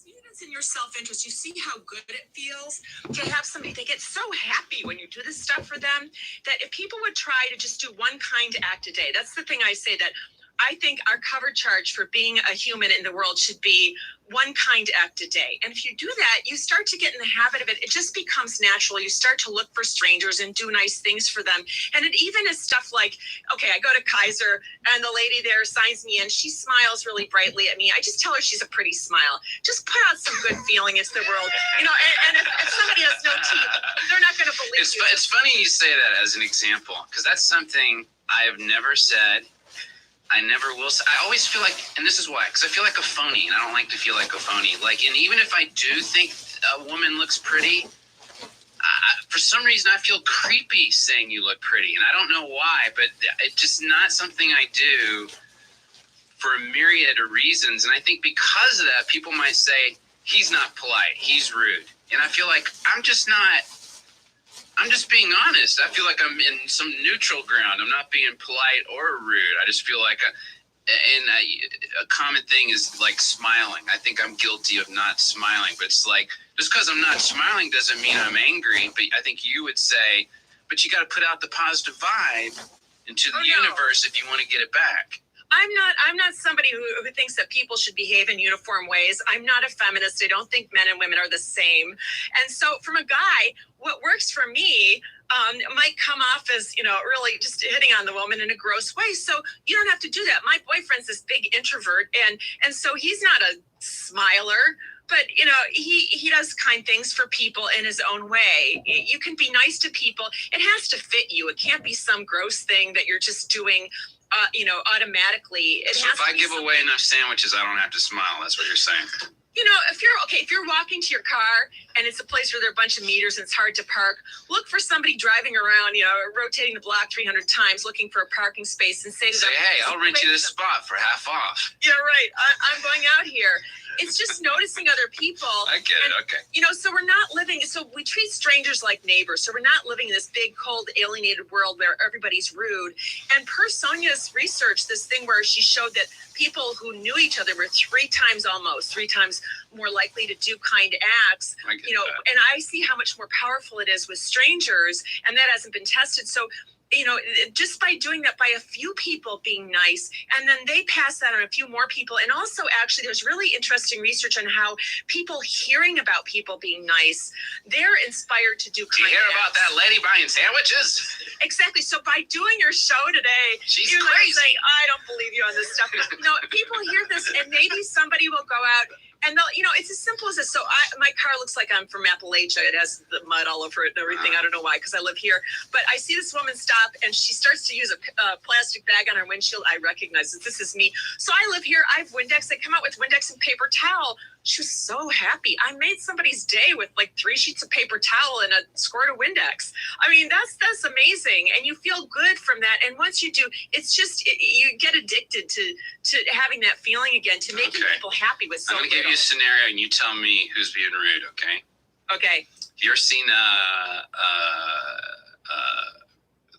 See it as in your self-interest. You see how good it feels to have somebody, they get so happy when you do this stuff for them, that if people would try to just do one kind act a day, that's the thing I say, that I think our cover charge for being a human in the world should be one kind act a day. And if you do that, you start to get in the habit of it. It just becomes natural. You start to look for strangers and do nice things for them. And it even is stuff like, okay, I go to Kaiser and the lady there signs me in. She smiles really brightly at me. I just tell her she's a pretty smile. Just put out some good feeling into the world. You know, and if somebody has no teeth, they're not going to believe you. It's funny you say that as an example, because that's something I have never said. I never will say. I always feel like, and this is why, because I feel like a phony, and I don't like to feel like a phony. Like, and even if I do think a woman looks pretty, for some reason I feel creepy saying you look pretty, and I don't know why, but it's just not something I do for a myriad of reasons. And I think because of that, people might say, he's not polite, he's rude. And I feel like I'm just being honest. I feel like I'm in some neutral ground. I'm not being polite or rude. I just feel like a common thing is like smiling. I think I'm guilty of not smiling, but it's like, just because I'm not smiling doesn't mean I'm angry. But I think you would say, but you got to put out the positive vibe into the universe if you want to get it back. I'm not somebody who thinks that people should behave in uniform ways. I'm not a feminist. I don't think men and women are the same. And so from a guy, what works for me might come off as, you know, really just hitting on the woman in a gross way. So you don't have to do that. My boyfriend's this big introvert, and so he's not a smiler. But, you know, he does kind things for people in his own way. You can be nice to people. It has to fit you. It can't be some gross thing that you're just doing you know, automatically. So if I give away enough sandwiches, I don't have to smile. That's what you're saying. You know, if you're walking to your car and it's a place where there are a bunch of meters and it's hard to park, look for somebody driving around, you know, rotating the block 300 times looking for a parking space and say to them, hey, I'll rent you this spot for half off. Yeah, right. I'm going out here. It's just noticing other people. I get it. Okay. You know, so we're not living, so we treat strangers like neighbors. So we're not living in this big, cold, alienated world where everybody's rude. And per Sonia's research, this thing where she showed that people who knew each other were three times more likely to do kind acts. You know, and I see how much more powerful it is with strangers, and that hasn't been tested. So, you know, just by doing that, by a few people being nice, and then they pass that on a few more people. And also, actually, there's really interesting research on how people hearing about people being nice, they're inspired to do kind acts. Do you hear about that lady buying sandwiches? Exactly. So by doing your show today, she's you're crazy. Saying, I don't believe you on this stuff. No, people hear this, and maybe somebody will go out. And they'll, you know, it's as simple as this. So my car looks like I'm from Appalachia. It has the mud all over it and everything. I don't know why, because I live here. But I see this woman stop, and she starts to use a plastic bag on her windshield. I recognize that this is me. So I live here. I have Windex. They come out with Windex and paper towel. She was so happy. I made somebody's day with like 3 sheets of paper towel and a squirt of Windex. I mean, that's amazing. And you feel good from that. And once you do, it's just, you get addicted to having that feeling again, to making people happy with so I'm going to give you a scenario and you tell me who's being rude, okay? Okay. You ever seen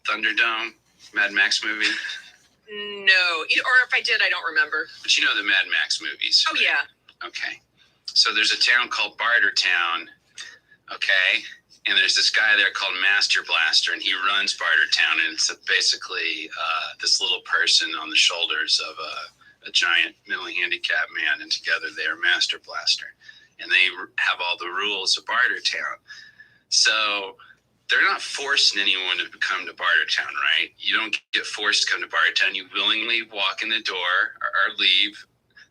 Thunderdome, Mad Max movie? No. Or if I did, I don't remember. But you know the Mad Max movies. Oh, right? Yeah. Okay. So there's a town called Bartertown, okay? And there's this guy there called Master Blaster, and he runs Bartertown, and it's basically this little person on the shoulders of a giant mentally handicapped man, and together they are Master Blaster. And they have all the rules of Bartertown. So they're not forcing anyone to come to Bartertown, right? You don't get forced to come to Bartertown. You willingly walk in the door or leave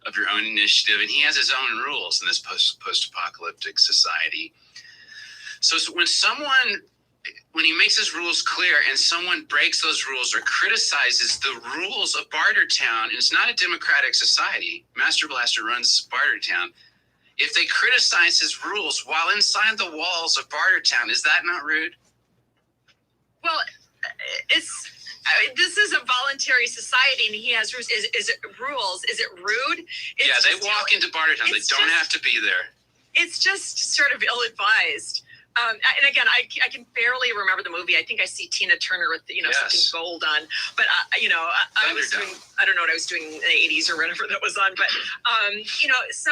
of your own initiative, and he has his own rules in this post-apocalyptic society. So when he makes his rules clear and someone breaks those rules or criticizes the rules of Bartertown, and it's not a democratic society, Master Blaster runs Bartertown, if they criticize his rules while inside the walls of Bartertown, is that not rude? Well, this is a voluntary society, and he has rules. Is it rules? Is it rude? They walk into Bartertown. They don't have to be there. It's just sort of ill-advised. And again, I can barely remember the movie. I think I see Tina Turner with, you know, something gold on. But, you know, I was doing, I don't know what I was doing in the 80s or whatever that was on. But, you know, so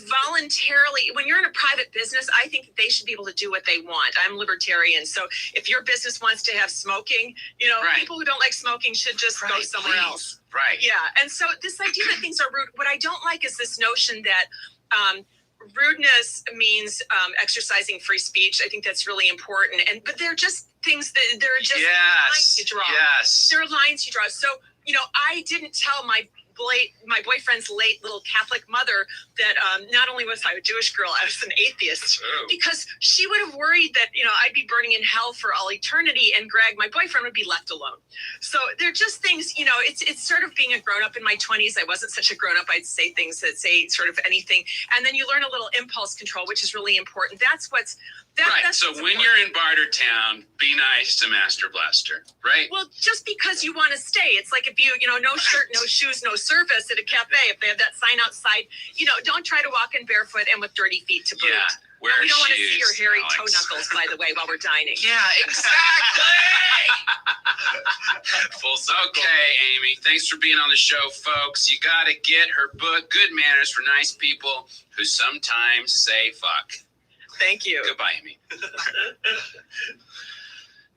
voluntarily, when you're in a private business, I think that they should be able to do what they want. I'm libertarian, so if your business wants to have smoking, Right. people who don't like smoking should just go Right, somewhere please. else. Right. Yeah, and so this idea that things are rude, what I don't like is this notion that rudeness means exercising free speech. I think that's really important, but they're just things that they're just lines Yes. you draw. Yes. There are lines you draw. So, I didn't tell my boyfriend's late little Catholic mother that not only was I a Jewish girl, I was an atheist, Oh. because she would have worried that, I'd be burning in hell for all eternity, and Greg, my boyfriend, would be left alone. So they're just things, it's sort of being a grown up in my 20s. I wasn't such a grown up. I'd say things that say sort of anything. And then you learn a little impulse control, which is really important. That's right. So when you're in Bartertown, be nice to Master Blaster, right? Well, just because you want to stay, it's like if you, no shirt, no shoes, no service at a cafe. If they have that sign outside, don't try to walk in barefoot and with dirty feet to boot. Yeah. Wear We don't want to see shoes, your hairy Alex. toe knuckles, by the way, while we're dining. Yeah, exactly. Full circle. Okay, Amy, thanks for being on the show, folks. You got to get her book, Good Manners for Nice People Who Sometimes Say Fuck. Thank you. Goodbye, Amy.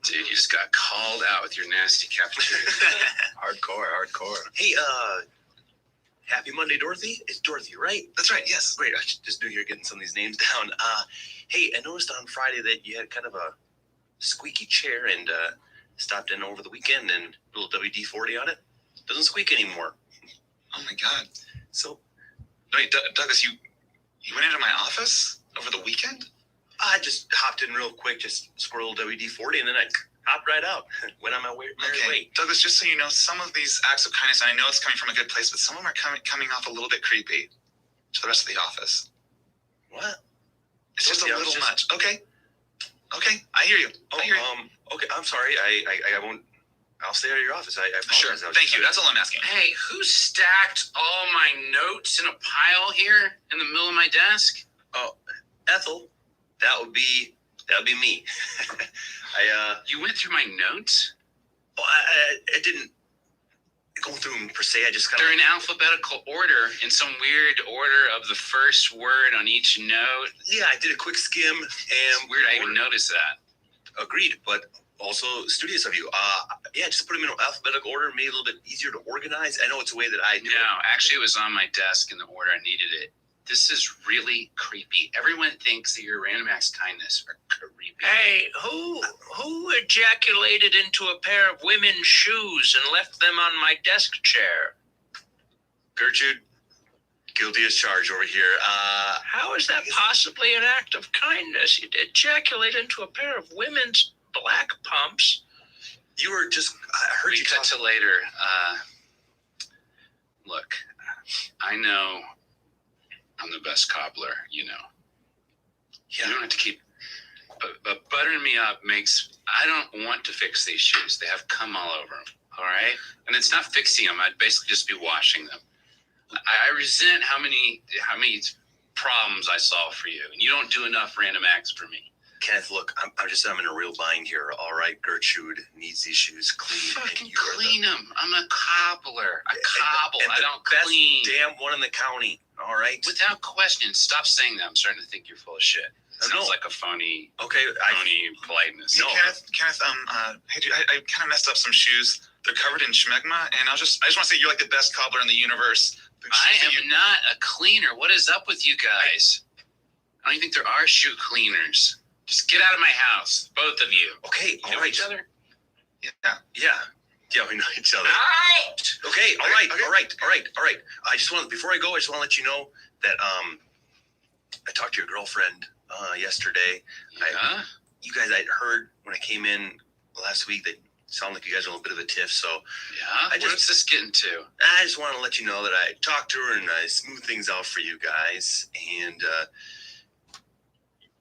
Dude, you just got called out with your nasty cafeteria. Hardcore. Hey, happy Monday, Dorothy. It's Dorothy, right? That's right. Yes. Great. I just knew you were getting some of these names down. Hey, I noticed on Friday that you had kind of a squeaky chair and stopped in over the weekend and a little WD-40 on it. Doesn't squeak anymore. Oh my God. So Wait, Douglas, you went into my office over the weekend? I just hopped in real quick, just squirreled WD-40, and then I hopped right out. Went on my merry way. Douglas, just so you know, some of these acts of kindness, and I know it's coming from a good place, but some of them are coming off a little bit creepy to the rest of the office. What? It's just a Yeah, little just- much. Okay, I hear you. Oh, I hear you. okay. I'm sorry. I won't. I'll stay out of your office. I Sure. apologize. Thank you. That's all I'm asking. Hey, who stacked all my notes in a pile here in the middle of my desk? Ethel. That would be me. You went through my notes? I didn't go through them per se. I just kind They're of. in alphabetical order, in some weird order of the first word on each note. Yeah, I did a quick skim and Weird, I even noticed that. agreed, but also studious of you. Yeah, just put them in alphabetical order, made it a little bit easier to organize. I know it's a way that I do. No, actually, it was on my desk in the order I needed it. This is really creepy. Everyone thinks that your random acts of kindness are creepy. Hey, who ejaculated into a pair of women's shoes and left them on my desk chair? Gertrude, guilty as charged over here. How is that possibly an act of kindness? You ejaculate into a pair of women's black pumps. You were just. I heard We you cut talk. to later. Look, I know I'm the best cobbler, you know. You don't have to keep, but buttering me up makes, I don't want to fix these shoes. They have cum all over them, all right? And it's not fixing them. I'd basically just be washing them. I resent how many problems I solve for you, and you don't do enough random acts for me. Kenneth, look, I'm in a real bind here. All right, Gertrude needs these shoes clean. Fucking and you are clean them. I'm a cobbler. I cobble. and I the don't best clean. damn one in the county. All right. Without question, stop saying that. I'm starting to think you're full of shit. It No. sounds like a phony Okay. politeness. Hey, No. Kenneth, hey, dude, I kind of messed up some shoes. They're covered in schmegma, and I just want to say you're like the best cobbler in the universe. The I shoes that am not a cleaner. What is up with you guys? I don't even think there are shoe cleaners. Just get out of my house, both of you. Okay. You All know right. each other? Yeah, we know each other. Out! Okay. All right. Okay. All right. Before I go, I just want to let you know that I talked to your girlfriend yesterday. Yeah? You guys, I'd heard when I came in last week that sound like you guys are a little bit of a tiff. So Yeah? I just- What's this getting to? I just want to let you know that I talked to her and I smoothed things out for you guys. And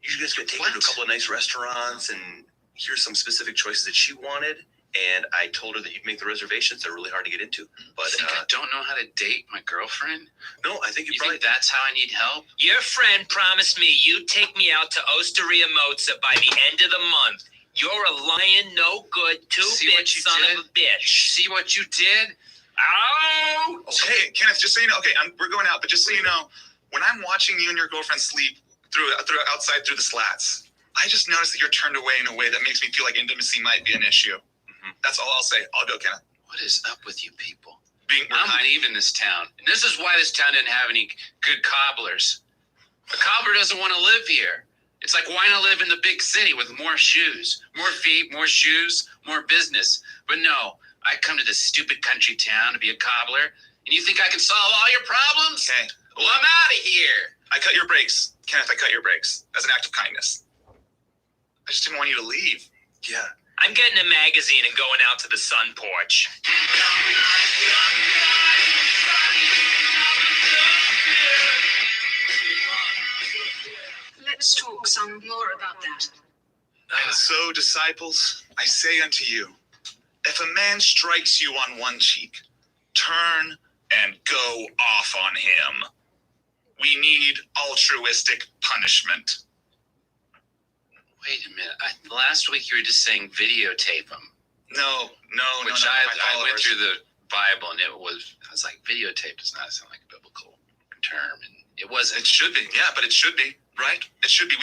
you guys could take her to a What? couple of nice restaurants, and here's some specific choices that she wanted. And I told her that you'd make the reservations. They're really hard to get into. But You think I don't know how to date my girlfriend? no, I think you You probably. think that's how I need help? Your friend promised me you'd take me out to Osteria Mozza by the end of the month. You're a lying, no good, See what two-bit you son did? of a bitch. See what you did? Oh! Okay, Kenneth, just so you know, okay, we're going out, but just so you know, when I'm watching you and your girlfriend sleep through outside through the slats, I just notice that you're turned away in a way that makes me feel like intimacy might be an issue. That's all I'll say. I'll go, Kenneth. What is up with you people? We're I'm kind. leaving this town. And this is why this town didn't have any good cobblers. A cobbler doesn't want to live here. It's like, why not live in the big city with more shoes, more feet, more shoes, more business? But no, I come to this stupid country town to be a cobbler, and you think I can solve all your problems? Okay. Well, I'm out of here. I cut your brakes. Kenneth, I cut your brakes as an act of kindness. I just didn't want you to leave. Yeah. I'm getting a magazine and going out to the sun porch. Let's talk some more about that. And so, disciples, I say unto you, if a man strikes you on one cheek, turn and go off on him. We need altruistic punishment. Wait a minute. Last week you were just saying videotape them, No, which my I went followers. through the Bible and I was like, videotape does not sound like a biblical term, and it wasn't. It should be, yeah, but it should be, right? It should be.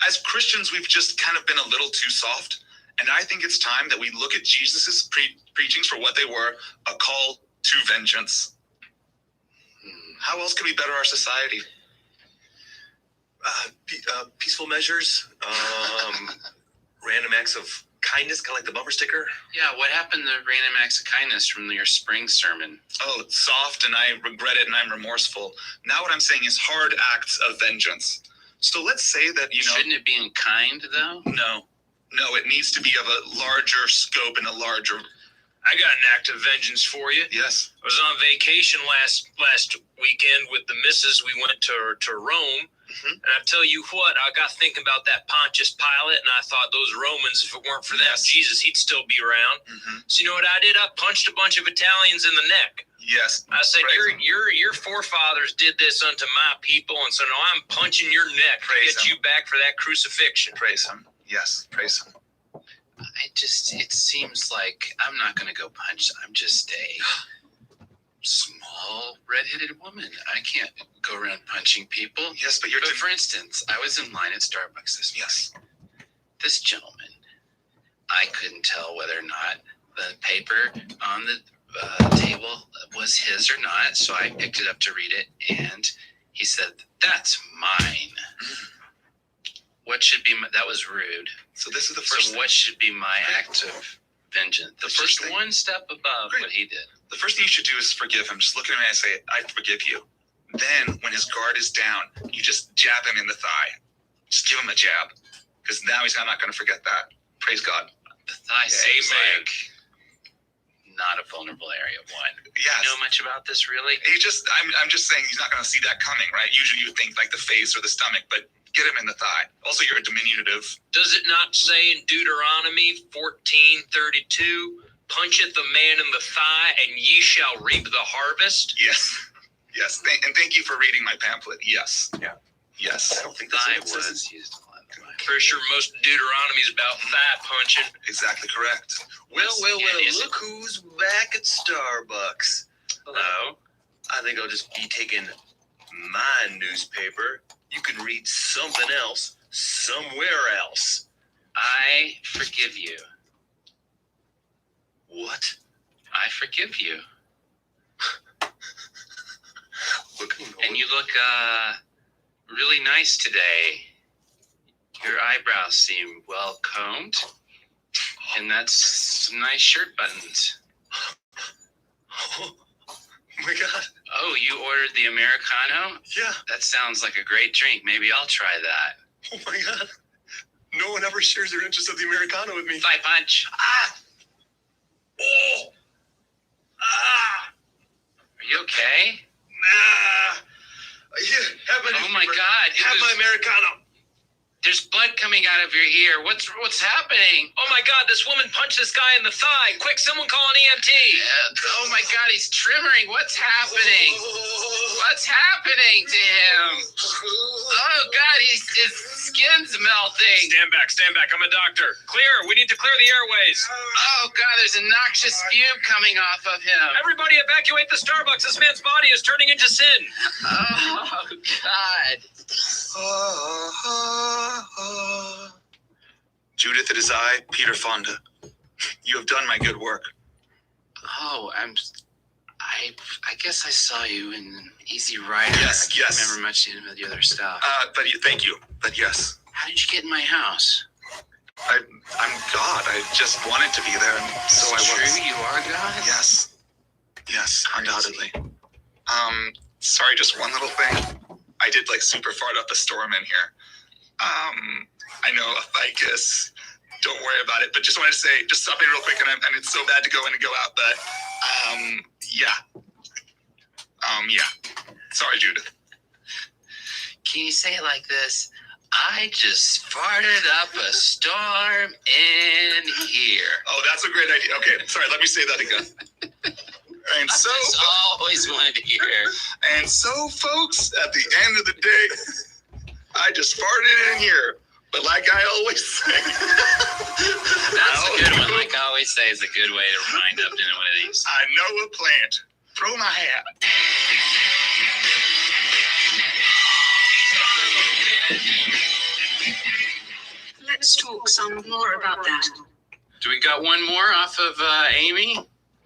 As Christians, we've just kind of been a little too soft, and I think it's time that we look at Jesus's preachings for what they were, a call to vengeance. How else could we better our society? Peaceful measures, random acts of kindness, kind of like the bumper sticker. Yeah, what happened to random acts of kindness from your spring sermon? Oh, it's soft, and I regret it, and I'm remorseful. Now what I'm saying is hard acts of vengeance. So let's say that, Shouldn't it be in kind, though? No, it needs to be of a larger scope and a larger, I got an act of vengeance for you. yes. I was on vacation last weekend with the missus. We went to Rome, Mhm. and I tell you what, I got thinking about that Pontius Pilate, and I thought those Romans, if it weren't for them, Yes. Jesus, he'd still be around. Mm-hmm. So you know what I did? I punched a bunch of Italians in the neck. Yes. I said, Praise your forefathers did this unto my people, and so now I'm punching your neck to Praise get him. you back for that crucifixion. Praise him. Yes, praise him. It seems like I'm not going to go punch. I'm just a small redheaded woman. I can't go around punching people. Yes, but you're But for instance, I was in line at Starbucks this yes. This gentleman, I couldn't tell whether or not the paper on the table was his or not, so I picked it up to read it, and he said, "That's mine." What should be that was rude. So this is the first So what should be my act of vengeance? The It's first just thing- one step above Great. what he did. The first thing you should do is forgive him. Just look at him and say, I forgive you. Then when his guard is down, you just jab him in the thigh. Just give him a jab. Because now he's not going to forget that. Praise God. The thigh seems Amen. like not a vulnerable area. One. Yes. You know much about this, really? I'm just saying he's not going to see that coming, right? Usually you think like the face or the stomach, but get him in the thigh. Also, you're a diminutive. Does it not say in Deuteronomy 14:32, puncheth the man in the thigh, and ye shall reap the harvest? Yes. Yes. And thank you for reading my pamphlet. Yes. Yeah. Yes. I don't think that's Thigh what it says. was used a lot. in the Bible. Pretty sure most Deuteronomy is about thigh punching. Exactly correct. Well, And is it- look who's back at Starbucks. Hello. I think I'll just be taking my newspaper. You can read something else somewhere else. I forgive you. What? I forgive you. And you look really nice today. Your eyebrows seem well combed. And that's some nice shirt buttons. Oh my God. Oh, you ordered the Americano? Yeah. That sounds like a great drink. Maybe I'll try that. Oh my God. No one ever shares their interest of the Americano with me. Thigh punch. Ah. Oh. Ah. Are you okay? Ah. Here, have my Oh my newspaper. God. Have my Americano. There's blood coming out of your ear. What's happening? Oh my God, this woman punched this guy in the thigh. Quick, someone call an EMT. Oh my God, he's trimmering. What's happening? What's happening to him? Oh God, his skin's melting. Stand back. I'm a doctor. Clear. We need to clear the airways. Oh God, there's a noxious fume coming off of him. Everybody evacuate the Starbucks. This man's body is turning into sin. Oh God. Judith, it is I, Peter Fonda. You have done my good work. Oh, I guess I saw you in Easy Rider. Yes, I can't remember much of the other stuff. Thank you. But yes, How did you get in my house? I'm God. I just wanted to be there, and so I was. True, you are God? Yes, undoubtedly. Sorry, just one little thing. I did like super fart up a storm in here. I know a ficus. Don't worry about it. But just wanted to say, just stop in real quick, and it's so bad to go in and go out, but yeah. Sorry, Judith. Can you say it like this? I just farted up a storm in here. Oh, that's a great idea. Okay, sorry. Let me say that again. And I so, just always wanted to hear. and so, folks, at the end of the day, I just farted in here. But like I always say, That's a good one. Like I always say, is a good way to wind up doing one of these. I know a plant. Throw my hat. Let's talk some more about that. Do we got one more off of Amy?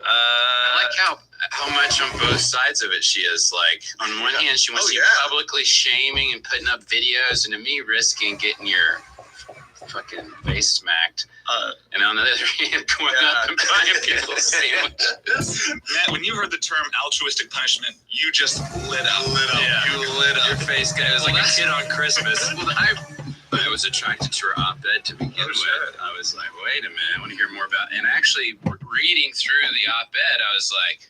I like how much on both sides of it she is. Like, on one hand, she wants to be publicly shaming and putting up videos, and to me, risking getting your fucking face smacked. And on the other hand, going up and buying people sandwiches. Matt, when you heard the term altruistic punishment, you just lit up. Yeah. You lit up. Your face guy was like a kid on Christmas. I was attracted to her op-ed to begin with. I was like, wait a minute, I want to hear more about it. And actually, reading through the op-ed, I was like,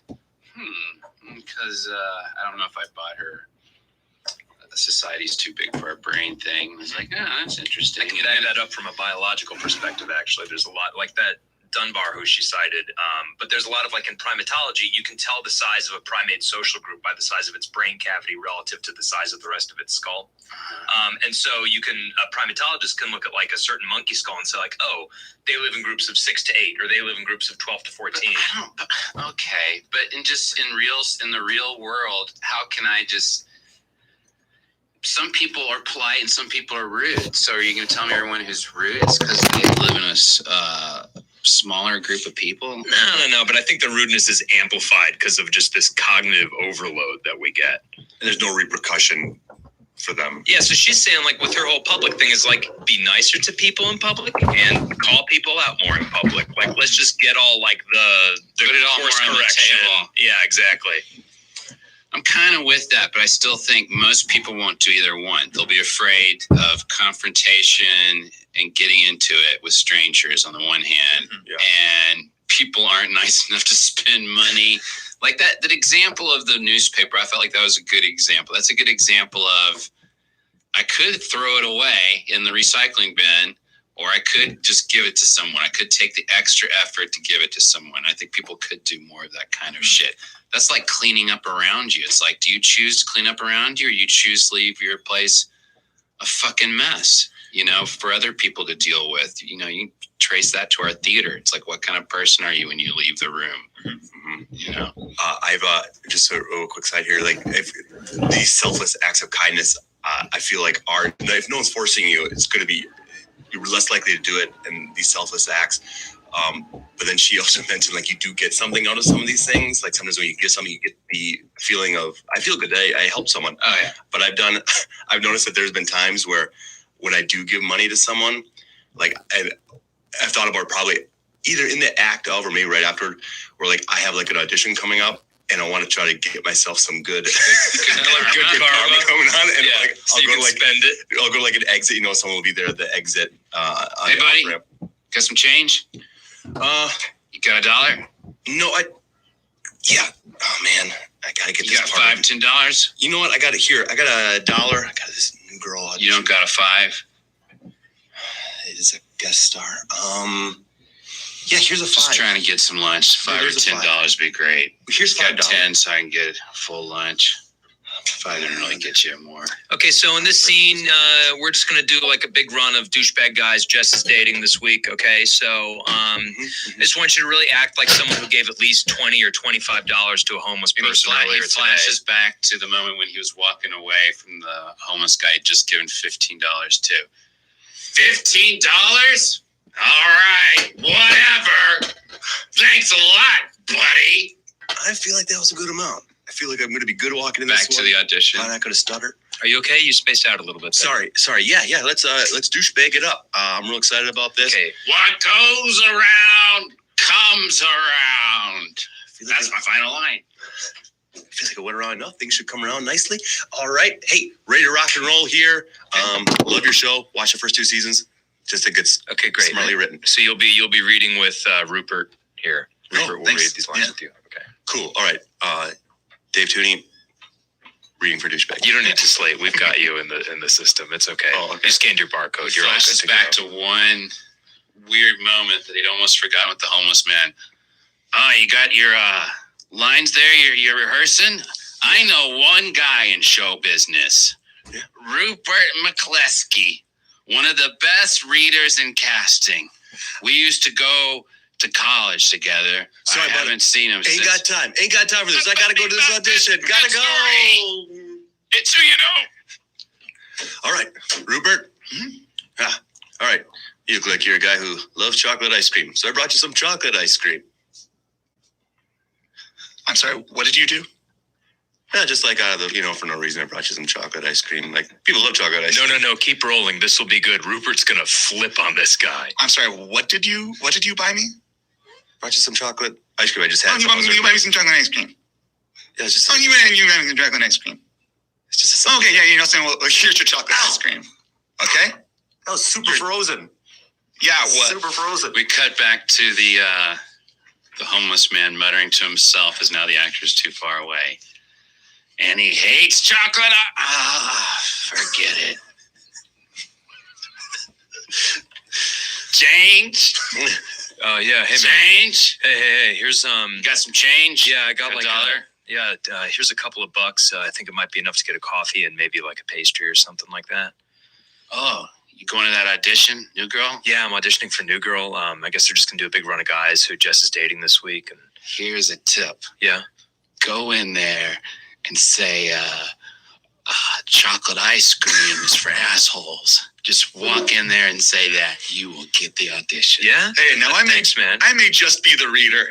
because I don't know if I bought her society's too big for our brain thing. I was like, oh, that's interesting. I can add that up from a biological perspective, actually. There's a lot like that Dunbar, who she cited. But there's a lot of, like, in primatology, you can tell the size of a primate social group by the size of its brain cavity relative to the size of the rest of its skull. And so you can, a primatologist can look at like a certain monkey skull and say like, oh, they live in groups of 6 to 8, or they live in groups of 12 to 14. Okay, but in the real world, how can I just? Some people are polite and some people are rude. So are you going to tell me everyone who's rude is because they live in a smaller group of people? No. But I think the rudeness is amplified because of just this cognitive overload that we get. And there's no repercussion for them. Yeah, so she's saying, like, with her whole public thing is, like, be nicer to people in public and call people out more in public. Like, let's just get all, like, the Put it all course more on the correction. table. Yeah, exactly. I'm kind of with that, but I still think most people won't do either one. They'll be afraid of confrontation and getting into it with strangers on the one hand, and people aren't nice enough to spend money. Like that example of the newspaper, I felt like that was a good example. That's a good example of, I could throw it away in the recycling bin, or I could just give it to someone. I could take the extra effort to give it to someone. I think people could do more of that kind of shit. That's like cleaning up around you. It's like, do you choose to clean up around you, or you choose to leave your place a fucking mess, for other people to deal with? You trace that to our theater. It's like, what kind of person are you when you leave the room? I've just a real quick side here. Like, if these selfless acts of kindness, I feel like if no one's forcing you, it's going to be, you're less likely to do it in these selfless acts. But then she also mentioned, like, you do get something out of some of these things. Like, sometimes when you get something, you get the feeling of, I feel good, I helped someone. Oh yeah. But I've noticed that there's been times where when I do give money to someone, like, I've thought about probably either in the act of, or maybe right after, or like I have like an audition coming up, and I want to try to get myself some good karma coming on, and like so I'll go to like an exit. Someone will be there at the exit. Hey buddy, got some change? You got $1? No, yeah. Oh man, I gotta get. You got $5, $10? You know what? I got it here. I got $1. I got this new girl. You don't got a $5? It is a guest star. Yeah, here's a $5. Just trying to get some lunch. $5 or $10 would be great. Here's $5. Got 10, so I can get a full lunch. Probably didn't really get you more. Okay, so in this scene, we're just gonna do like a big run of douchebag guys Jess is dating this week. Okay, so I just want you to really act like someone who gave at least $20 or $25 to a homeless And person he earlier flashes today. back to the moment when he was walking away from the homeless guy he'd just given $15 to. $15? All right, whatever. Thanks a lot, buddy. I feel like that was a good amount. I feel like I'm going to be good walking in Back this to one. the audition. I'm not going to stutter. Are you okay? You spaced out a little bit there. Sorry. Yeah. Let's douchebag it up. I'm real excited about this. Okay. What goes around comes around. I feel like That's my final line. I feel like it went around enough. Things should come around nicely. All right. Hey, ready to rock and roll here. Love your show. Watch the first 2 seasons. Just think it's Okay, great. smartly written. So you'll be reading with Rupert here. Rupert will thanks. read these lines Yeah. with you. Okay. Cool. All right. Dave Tooney, reading for douchebag. You don't need to slate. We've got you in the system. It's okay. Oh, okay. You scanned your barcode. You're all Flashes good back to to one weird moment that he'd almost forgotten with the homeless man. Oh, you got your lines there? You're rehearsing? I know one guy in show business. Yeah. Rupert McCleskey, one of the best readers in casting. We used to go to college together. Sorry, I buddy. haven't seen him Ain't since. got time. Ain't got time for this. I got to go to this audition. Got to go. It's who you know. All right. Rupert. All right. You look like you're a guy who loves chocolate ice cream. So I brought you some chocolate ice cream. I'm sorry, what did you do? Yeah, just like out of the, for no reason, I brought you some chocolate ice cream. Like, people love chocolate ice cream. No. Keep rolling. This will be good. Rupert's gonna flip on this guy. I'm sorry, what did you buy me? Brought you some chocolate ice cream. I just had Oh, you some. buy me some chocolate ice cream. Yeah, it's just. Oh, you got me some chocolate ice cream. It's just a. Okay, yeah, you know what I'm saying? Well, here's your chocolate ice cream. Okay? That was super frozen. Yeah, what? Super frozen. We cut back to the homeless man muttering to himself as now the actor's too far away. And he hates chocolate. Forget it. Change. Yeah. Hey man. Change. Hey. Here's You got some change? Yeah, I got A like dollar? here's a couple of bucks. I think it might be enough to get a coffee and maybe like a pastry or something like that. Oh, you going to that audition, New Girl? Yeah, I'm auditioning for New Girl. I guess they're just gonna do a big run of guys who Jess is dating this week. And Here's a tip. yeah. Go in there and say, chocolate ice cream is for assholes. Just walk in there and say that. You will get the audition. Yeah. Hey, now Thanks, man. I may just be the reader,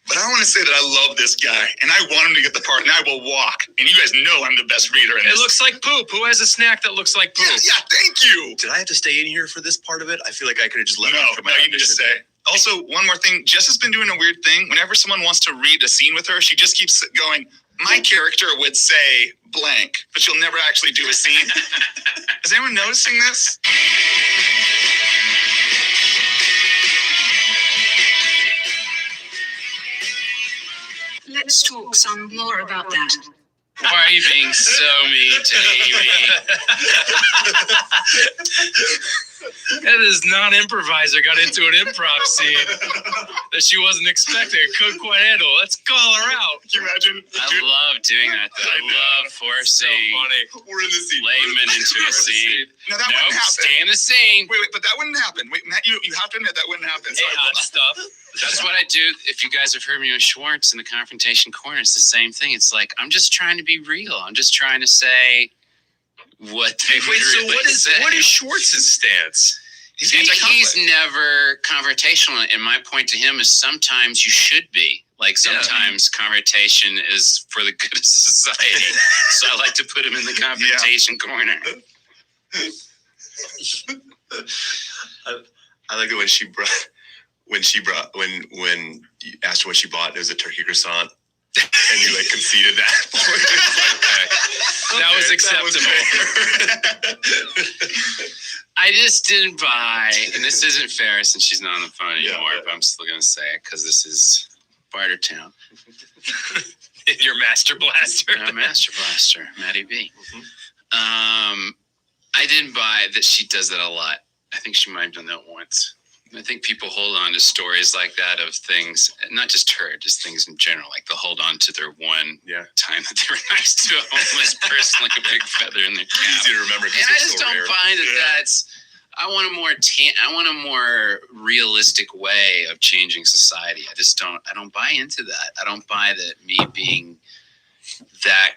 but I want to say that I love this guy, and I want him to get the part, and I will walk. And you guys know I'm the best reader in It this. looks like poop. Who has a snack that looks like poop? Yeah, thank you. Did I have to stay in here for this part of it? I feel like I could have just left No, after my you need to audition. stay. Also, one more thing. Jess has been doing a weird thing. Whenever someone wants to read a scene with her, she just keeps going, my character would say blank, but she'll never actually do a scene. Is anyone noticing this? Let's talk some more about that. Why are you being so mean to Amy? That is non-improviser got into an improv scene that she wasn't expecting. Couldn't quite handle. Let's call her out. Can you imagine? I love doing that, though. I love forcing We're in the scene. laymen into a scene. No, that Nope, wouldn't happen. stay in the scene. Wait, but that wouldn't happen. Wait, Matt, you have to admit that wouldn't happen. So Hey, I will- hot stuff. That's what I do. If you guys have heard me with Schwartz in the Confrontation Corner, it's the same thing. It's like, I'm just trying to be real. I'm just trying to say what they would Wait, so really what say. is Schwartz's stance? He's He's anti-conflict. never confrontational, and my point to him is sometimes you should be. Like sometimes confrontation is for the good of society. So I like to put him in the confrontation corner. I like it when you asked her what she bought, it was a turkey croissant, and you like conceded that. That was acceptable. I just didn't buy, and this isn't fair since she's not on the phone Yeah, anymore, yeah. but I'm still going to say it because this is Bartertown. Your master blaster. Master Blaster, Maddie B. I didn't buy that she does that a lot. I think she might have done that once. I think people hold on to stories like that of things, not just her, just things in general. Like they'll hold on to their one time that they were nice to a homeless person, like a big feather in their cap. Easy to remember. And I just don't find that that's. I want a more realistic way of changing society. I don't buy into that. I don't buy that me being that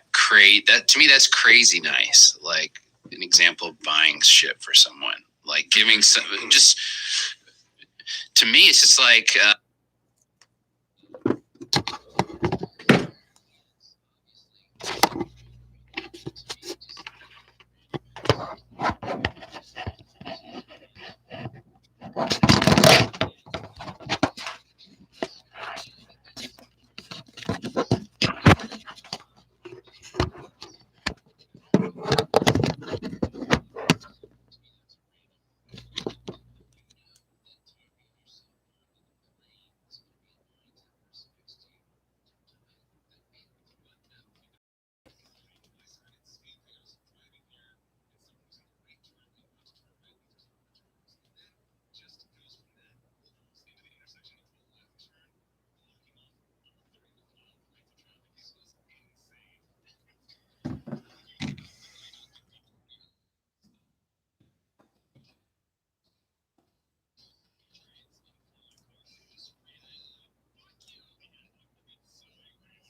to me that's crazy nice. Like an example of buying shit for someone, like giving some, just to me it's just like